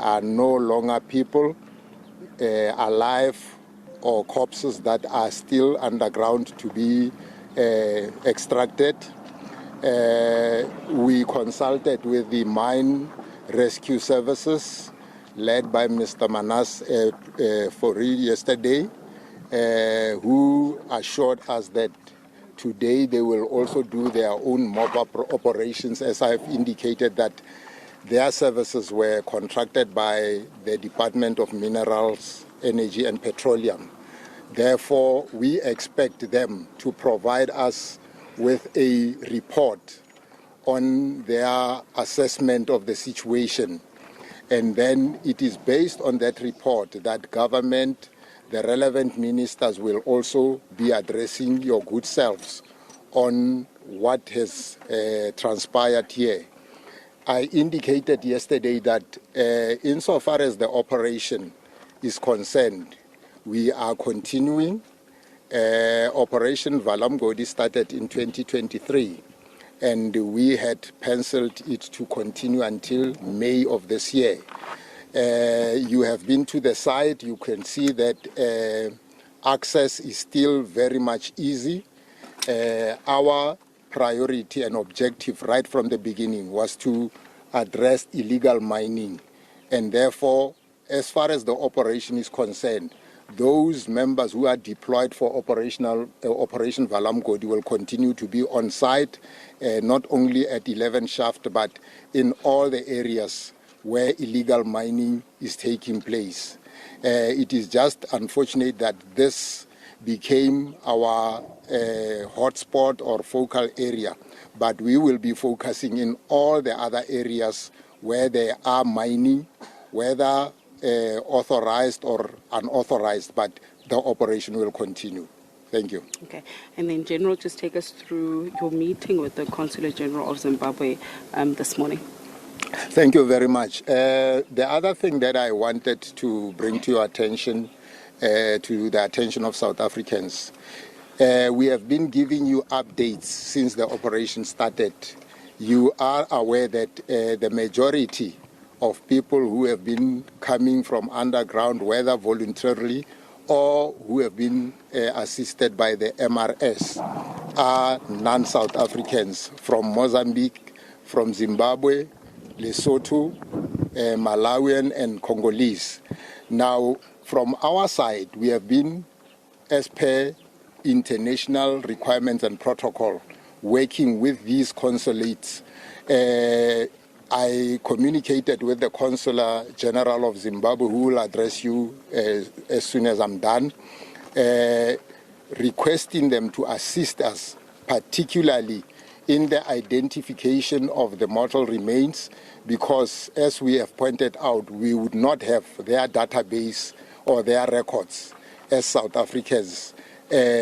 are no longer people alive or corpses that are still underground to be extracted. We consulted with the mine rescue services led by Mr. Manas Fourie yesterday, who assured us that today they will also do their own mop-up operations, as I've indicated that their services were contracted by the Department of Minerals, Energy and Petroleum. Therefore, we expect them to provide us with a report on their assessment of the situation. And then it is based on that report that government, the relevant ministers will also be addressing your good selves on what has transpired here. I indicated yesterday that insofar as the operation is concerned, we are continuing. Operation Vala Umgodi started in 2023, and we had penciled it to continue until May of this year. You have been to the site, you can see that access is still very much easy. Our priority and objective right from the beginning was to address illegal mining, and therefore, as far as the operation is concerned, those members who are deployed for Operation Vala Umgodi will continue to be on site, not only at 11 Shaft, but in all the areas where illegal mining is taking place. It is just unfortunate that this became our hotspot or focal area, but we will be focusing in all the other areas where there are mining, whether authorized or unauthorized, but the operation will continue. Thank you. Okay. And then, General, just take us through your meeting with the Consulate General of Zimbabwe this morning. Thank you very much. The other thing that I wanted to bring to your attention, to the attention of South Africans, we have been giving you updates since the operation started. You are aware that the majority of people who have been coming from underground, whether voluntarily or who have been assisted by the MRS, are non-South Africans from Mozambique, from Zimbabwe, Lesotho, Malawian and Congolese. Now, from our side, we have been, as per international requirements and protocol, working with these consulates. I communicated with the Consular General of Zimbabwe, who will address you as soon as I'm done, requesting them to assist us, particularly in the identification of the mortal remains, because, as we have pointed out, we would not have their database or their records as South Africans.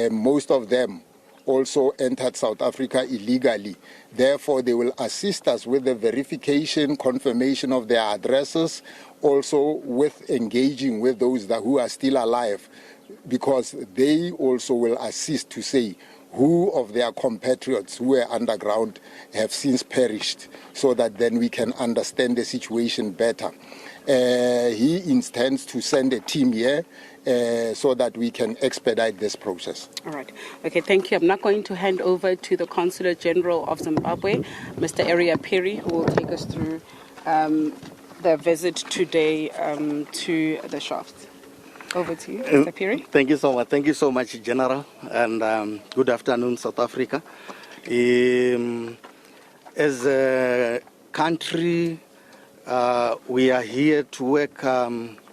Most of them also entered South Africa illegally. Therefore, they will assist us with the verification, confirmation of their addresses, also with engaging with those who are still alive, because they also will assist to say who of their compatriots who were underground have since perished, so that then we can understand the situation better. He intends to send a team here so that we can expedite this process. All right. Okay, thank you. I'm now going to hand over to the Consulate General of Zimbabwe, Mr. Area Perry, who will take us through the visit today to the shafts. Over to you, Mr. Perry. Thank you so much. Thank you so much, General, and good afternoon, South Africa. As a country, we are here to work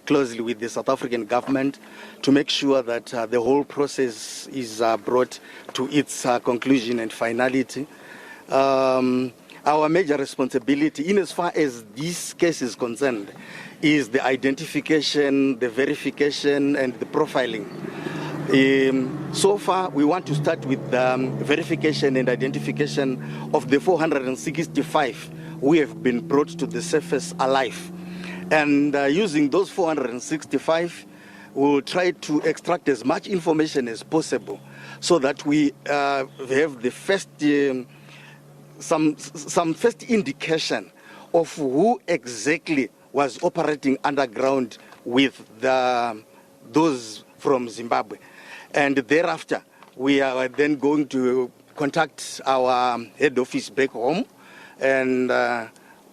closely with the South African government to make sure that the whole process is brought to its conclusion and finality. Our major responsibility, in as far as this case is concerned, is the identification, the verification, and the profiling. So far, we want to start with the verification and identification of the 465 who have been brought to the surface alive. And using those 465, we'll try to extract as much information as possible so that we have the first, some first indication of who exactly was operating underground with those from Zimbabwe. And thereafter, we are then going to contact our head office back home, and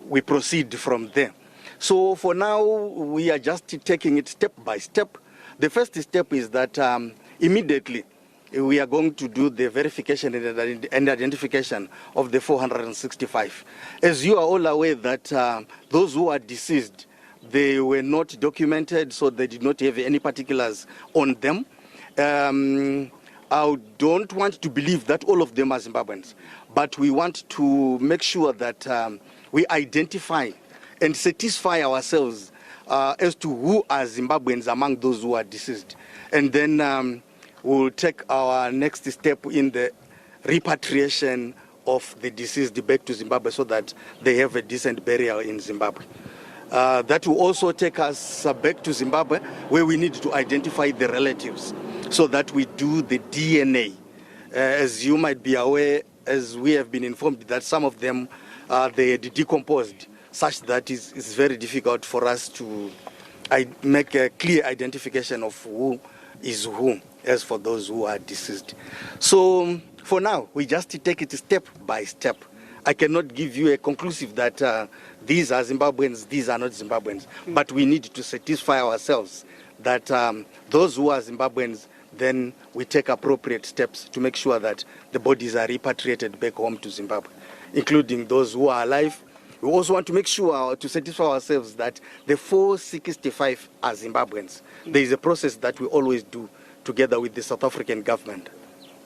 we proceed from there. So for now, we are just taking it step by step. The first step is that immediately we are going to do the verification and identification of the 465. As you are all aware that those who are deceased, they were not documented, so they did not have any particulars on them. I don't want to believe that all of them are Zimbabweans, but we want to make sure that we identify and satisfy ourselves as to who are Zimbabweans among those who are deceased. And then we'll take our next step in the repatriation of the deceased back to Zimbabwe so that they have a decent burial in Zimbabwe. That will also take us back to Zimbabwe, where we need to identify the relatives so that we do the DNA. As you might be aware, as we have been informed, that some of them they had decomposed, such that it's very difficult for us to make a clear identification of who is who, as for those who are deceased. So for now, we just take it step by step. I cannot give you a conclusive that these are Zimbabweans, these are not Zimbabweans, but we need to satisfy ourselves that those who are Zimbabweans, then we take appropriate steps to make sure that the bodies are repatriated back home to Zimbabwe, including those who are alive. We also want to make sure to satisfy ourselves that the 465 are Zimbabweans. There is a process that we always do together with the South African government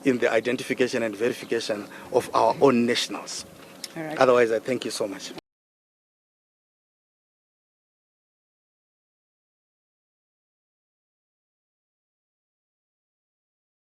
in the identification and verification of our own nationals. All right. Otherwise, I thank you so much.